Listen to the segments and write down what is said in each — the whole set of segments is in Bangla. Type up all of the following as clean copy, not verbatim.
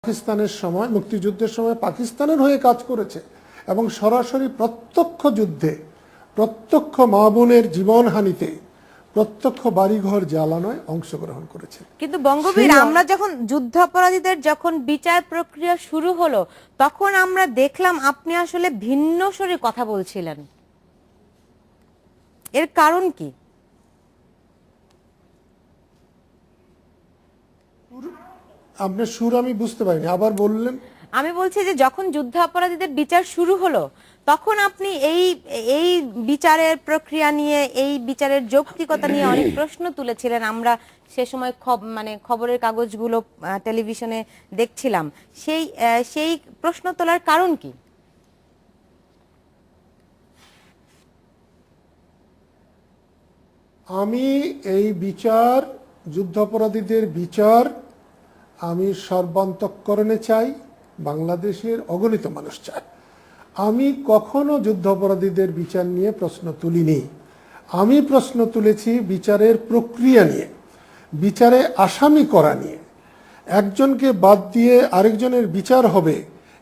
পাকিস্তানের সময়, মুক্তিযুদ্ধের সময় পাকিস্তানের হয়ে কাজ করেছে এবং সরাসরি প্রত্যক্ষ যুদ্ধে, প্রত্যক্ষ মা বোনের জীবনহানিতে, প্রত্যক্ষ বাড়িঘর জ্বালানোয় অংশগ্রহণ করেছে। কিন্তু বঙ্গবীর, আমরা যখন যুদ্ধাপরাধীদের যখন বিচার প্রক্রিয়া শুরু হলো, তখন আমরা দেখলাম আপনি আসলে ভিন্ন স্বরে কথা বলছিলেন। এর কারণ কি? আপনার সুর আমি বুঝতে পারিনি, আবার বললেন। আমি বলছি যে যখন যুদ্ধাপরাধীদের বিচার শুরু হলো, তখন আপনি এই এই বিচারের প্রক্রিয়া নিয়ে, এই বিচারের যৌক্তিকতা নিয়ে অনেক প্রশ্ন তুলেছিলেন। আমরা সে সময় খবরের কাগজগুলো, টেলিভিশনে দেখছিলাম। সেই প্রশ্ন তোলার কারণ কি? আমি এই বিচার, যুদ্ধাপরাধীদের বিচার আমি সর্বান্তঃকরণে চাই, বাংলাদেশের অগণিত মানুষ চায়। আমি কখনো যুদ্ধাপরাধীদের বিচার নিয়ে প্রশ্ন তুলিনি। আমি প্রশ্ন তুলেছি বিচারের প্রক্রিয়া নিয়ে, বিচারে আসামি করা নিয়ে। একজনকে বাদ দিয়ে আরেকজনের বিচার হবে,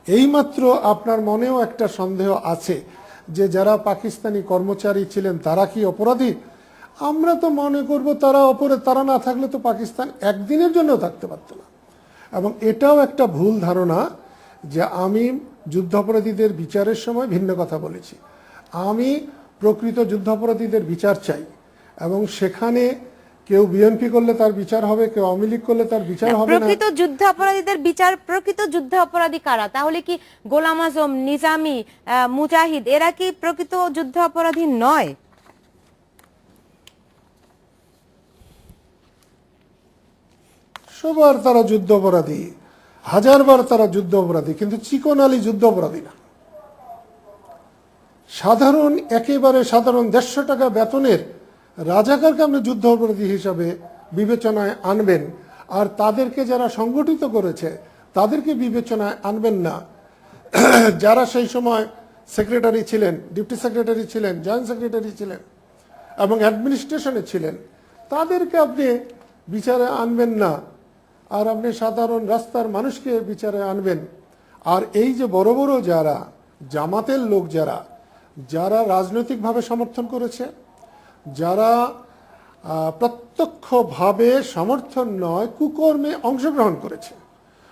এইমাত্র আপনার মনেও একটা সন্দেহ আছে যে যারা পাকিস্তানি কর্মচারী ছিলেন তারা কি অপরাধী? আমরা তো মনে করব তারা অপরাধী, তারা না থাকলে তো পাকিস্তান একদিনের জন্য থাকতে পারত না। এবং এটাও একটা ভুল ধারণা যে আমি যুদ্ধাপরাধীদের বিচারের সময় ভিন্ন কথা বলেছি। আমি প্রকৃত যুদ্ধাপরাধীদের বিচার চাই এবং সেখানে কেউ বিএনপি করলে তার বিচার হবে, কেউ আওয়ামী লীগ করলে তার বিচার হবে না। প্রকৃত যুদ্ধাপরাধীদের বিচার, প্রকৃত যুদ্ধাপরাধী কারা? তাহলে কি গোলাম আজম, নিজামী, মুজাহিদ এরা কি প্রকৃত যুদ্ধাপরাধী নয়? সবার তারা যুদ্ধ অপরাধী, হাজারবার তারা যুদ্ধ অপরাধী, কিন্তু চিকন আলী যুদ্ধ অপরাধী না। সাধারণ, একেবারে সাধারণ 150 টাকা বেতনের রাজাকারকে আপনি যুদ্ধ অপরাধী হিসাবে বিবেচনায় আনবেন, আর তাদেরকে যারা সংগঠিত করেছে তাদেরকে বিবেচনায় আনবেন না। যারা সেই সময় সেক্রেটারি ছিলেন, ডিপটি সেক্রেটারি ছিলেন, জয়েন্ট সেক্রেটারি ছিলেন এবং অ্যাডমিনিস্ট্রেশনে ছিলেন, তাদেরকে আপনি বিচারে আনবেন না, আর আপনি সাধারণ রাস্তার মানুষকে বিচারে আনবেন। আর এই যে বড় বড় যারা জামাতের লোক, যারা রাজনৈতিকভাবে সমর্থন করেছে, যারা প্রত্যক্ষভাবে সমর্থন নয় কুকর্মে অংশগ্রহণ করেছে,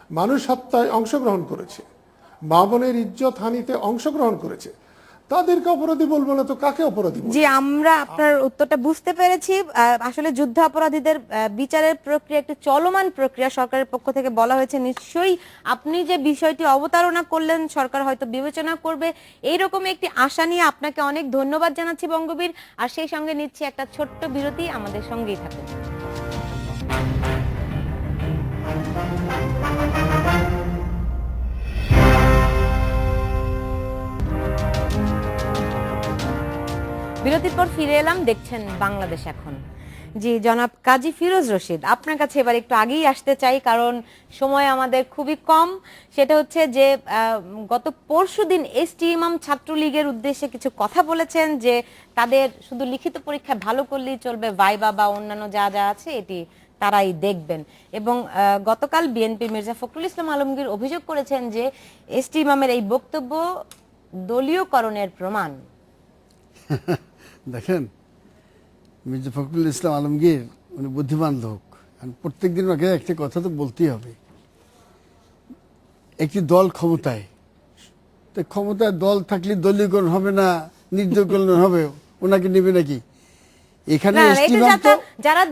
মানুষ হত্যায় অংশগ্রহণ করেছে, মা বোনের ইজ্জত হানিতে অংশগ্রহণ করেছে, তাদেরকে অপরাধী বলবো না তো কাকে অপরাধী বলবো? জি, আমরা আপনার উত্তরটা বুঝতে পেরেছি। আসলে যুদ্ধাপরাধীদের বিচারের প্রক্রিয়া একটি চলমান প্রক্রিয়া, সরকারের পক্ষ থেকে বলা হয়েছে। নিশ্চয়ই আপনি যে বিষয়টি অবতারণা করলেন সরকার হয়তো বিবেচনা করবে, এইরকম একটি আশা নিয়ে আপনাকে অনেক ধন্যবাদ জানাচ্ছি বঙ্গবীর। আর সেই সঙ্গে নিচ্ছি একটা ছোট্ট বিরতি, আমাদের সঙ্গেই থাকুন। বিরতির পর ফিরে এলাম, দেখছেন বাংলাদেশ এখন। জি জনাব কাজী ফিরোজ রশিদ, আপনার কাছে এবার একটু আগেই আসতে চাই, কারণ সময় আমাদের খুবই কম। সেটা হচ্ছে যে গত পরশুদিন এসটি ইমাম ছাত্রলীগের উদ্দেশ্যে কিছু কথা বলেছেন যে তাদের শুধু লিখিত পরীক্ষায় ভালো করলেই চলবে, ভাইবা বা অন্যান্য যা যা আছে এটি তারাই দেখবেন। এবং গতকাল বিএনপি মির্জা ফখরুল ইসলাম আলমগীর অভিযোগ করেছেন যে এসটি ইমামের এই বক্তব্য দলীয়করণের প্রমাণ। দেখেন, মির্জা ফখরুল ইসলাম আলমগীর উনি বুদ্ধিমান লোক, প্রত্যেক দিন ওকে একটা কথা তো বলতেই হবে। একটি দল ক্ষমতায়, তো ক্ষমতায় দল থাকলে দলীয়করণ হবে না, নির্দলীয়করণ হবে, ওনাকে নেবে নাকি? এখানে যারা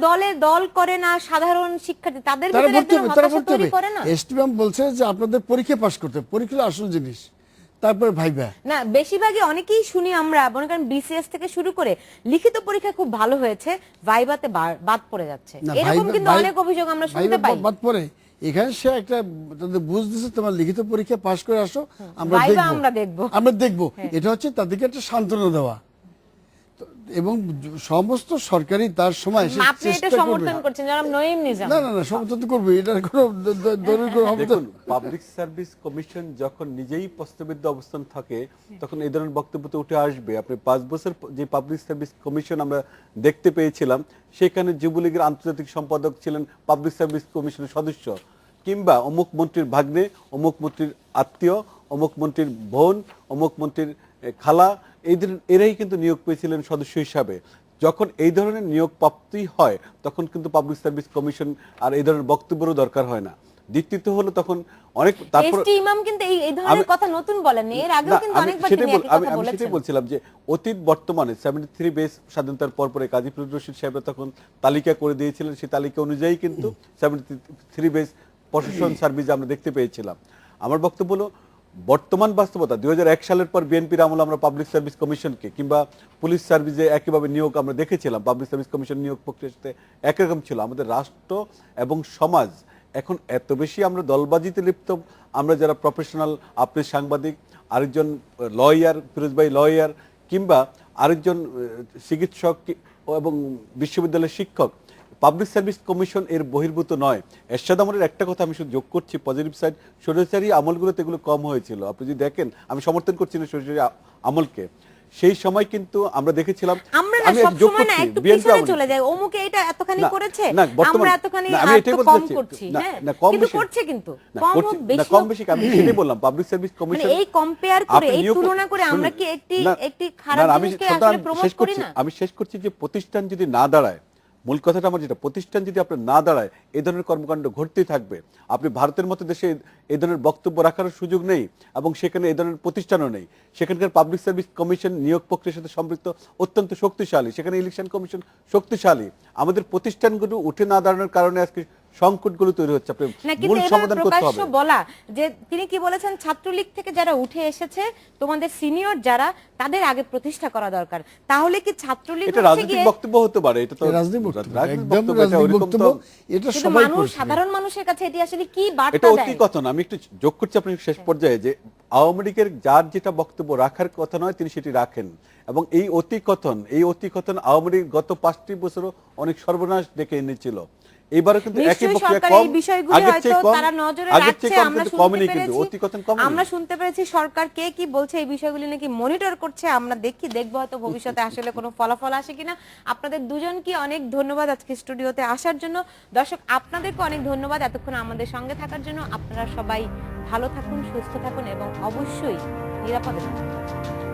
দল করে না, সাধারণ শিক্ষার্থী, তাদের এসটিএম বলছে যে আপনাদের পরীক্ষা পাস করতে, পরীক্ষা আসল জিনিস, তারপর ভাইবা না। বেশিরভাগই অনেকেই শুনি আমরা, মনে করেন বিসিএস থেকে শুরু করে লিখিত পরীক্ষা খুব ভালো হয়েছে, ভাইবাতে বাদ পড়ে যাচ্ছে, এরকম কিন্তু অনেক অভিযোগ আমরা শুনতে পাই। বাদ পড়ে এখানে সে একটা বুঝ দিচ্ছে, তোমার লিখিত পরীক্ষা পাস করে আসো, আমরা দেখবো। এটা হচ্ছে তাদেরকে একটা সান্ত্বনা দেওয়া। এবং সমস্ত সরকারি তার সময় আপনি এটা সমর্থন করছেন জনাব নঈম নিজাম? না, সমর্থন করবে, এটা কোনো দেখুন, পাবলিক সার্ভিস কমিশন যখন নিজেই প্রশ্নবিদ্ধ অবস্থান থাকে তখন এই ধরনের বক্তব্য তো উঠে আসবে। আপনি 5 বছর যে পাবলিক সার্ভিস কমিশন আমরা দেখতে পেয়েছিলাম, সেখানে যুবলীগের আন্তর্জাতিক সম্পাদক ছিলেন পাবলিক সার্ভিস কমিশনের সদস্য। কিংবা অমুক মন্ত্রীর ভাগ্নে, অমুক মন্ত্রীর আত্মীয়, অমুক মন্ত্রীর বোন, অমুক মন্ত্রীর খালা, এরাই কিন্তু নিয়োগ পেয়েছিলেন সদস্য হিসাবে। যখন এই ধরনের নিয়োগ প্রাপ্তি হয় তখন কিন্তু পাবলিক সার্ভিস কমিশন আর এই ধরনের বক্তব্যেরও দরকার হয় না। দ্বিতীয়ত হলো তখন অনেক তারপর এসটি ইমাম কিন্তু এই ধরনের কথা নতুন বলেননি, এর আগেও কিন্তু অনেকবার তিনি একই কথা আমি বলেছেন। সেটাই বলছিলাম যে অতীত বর্তমানে 73 বেস স্বাধীনতার পরে কাজী ফিরোজ রশিদ সাহেব তখন তালিকা করে দিয়েছিলেন, সেই তালিকা অনুযায়ী কিন্তু 73 বেস প্রশাসন সার্ভিস আমরা দেখতে পেয়েছিলাম। আমার বক্তব্য হলো বর্তমান বাস্তবতা 2001 সালের পর বিএনপির আমলে আমরা পাবলিক সার্ভিস কমিশনকে কিংবা পুলিশ সার্ভিসে একইভাবে নিয়োগ আমরা দেখেছিলাম। পাবলিক সার্ভিস কমিশন নিয়োগ প্রক্রিয়ার সাথে একরকম ছিল। আমাদের রাষ্ট্র এবং সমাজ এখন এত বেশি আমরা দলবাজিতে লিপ্ত, আমরা যারা প্রফেশনাল, আপনি সাংবাদিক, আরেকজন লয়ার, ফিরোজ ভাই লয়ার, কিংবা আরেকজন চিকিৎসক এবং বিশ্ববিদ্যালয়ের শিক্ষক, পাবলিক সার্ভিস কমিশন এর বহির্ভূত নয়। এরশাদ আমলের একটা কথা আমি শুধু যোগ করছি, পজিটিভ সাইড, স্বৈরাচারী আমলগুলোতে এগুলো কম হয়েছিল। আপনি যদি দেখেন, আমি সমর্থন করছি না স্বৈরাচারী আমলকে, সেই সময় কিন্তু আমরা দেখেছিলাম, আমরা না সব সময় না একটু পিছনে চলে যাই, ওমুকে এটা এতখানি করেছে, আমরা এতখানি কম করছি। হ্যাঁ, কিন্তু করছে, কিন্তু কম হোক বেশি, কম বেশি আমি সেটাই বললাম। পাবলিক সার্ভিস কমিশন এই কম্পেয়ার করে, এই তুলনা করে আমরা কি একটি খারাপ জিনিসকে আসলে প্রমোট করি না? আমি শেষ করছি যে প্রতিষ্ঠান যদি না দাঁড়ায়, মূল কথাটা আমার যেটা, প্রতিষ্ঠান যদি আপনার না দাঁড়ায় এই ধরনের কর্মকাণ্ড ঘটতেই থাকবে। আপনি ভারতের মতো দেশে এই ধরনের বক্তব্য রাখার সুযোগ নেই এবং সেখানে এই ধরনের প্রতিষ্ঠানও নেই। সেখানকার পাবলিক সার্ভিস কমিশন নিয়োগ প্রক্রিয়ার সাথে সম্পৃক্ত, অত্যন্ত শক্তিশালী, সেখানে ইলেকশন কমিশন শক্তিশালী। আমাদের প্রতিষ্ঠানগুলো উঠে না দাঁড়ানোর কারণে আজকে সংকটগুলো তৈরি হচ্ছে। আপনি মূল সমাধান করতে হবে। বলা যে তিনি কি বলেছেন, ছাত্রলীগ থেকে যারা উঠে এসেছে, তোমাদের সিনিয়র যারা, তাদের আগে প্রতিষ্ঠা করা দরকার। তাহলে কি ছাত্রলীগ এটা রাজনৈতিক বক্তব্য হতে পারে? এটা তো রাজনৈতিক বক্তব্য, একদম বক্তব্য, রাজনৈতিক বক্তব্য। এটা সবাই করছে। সাধারণ মানুষের কাছে এটি আসলে কি বার্তা এটা দেয়? অতি কথন। আমি একটু যোগ করছি আপনার শেষ পর্যায়ে, যে আওয়ামী লীগের যার যেটা বক্তব্য রাখার কথা নয় তিনি সেটি রাখেন, এবং এই অতি কথন আওয়ামী লীগ গত 5টি বছরও অনেক সর্বনাশ ডেকে এনেছিল। এইবারও কিন্তু একই প্রক্রিয়া কম, আগের চেয়ে কম, আগের চেয়ে কম, কিন্তু কমেনি, কিন্তু অতি কথন কম। আমরা শুনতে পেরেছি সরকার কে কি বলছে এই বিষয়গুলি নাকি মনিটর করছে। আমরা দেখবো হয়তো ভবিষ্যতে আসলে কোনো ফলাফল আসে কিনা। আপনাদের দুজনকে অনেক ধন্যবাদ আজকে স্টুডিওতে আসার জন্য। দর্শক, আপনাদেরকে অনেক ধন্যবাদ এতক্ষণ আমাদের সঙ্গে থাকার জন্য। আপনারা সবাই ভালো থাকুন, সুস্থ থাকুন এবং অবশ্যই নিরাপদে থাকুন।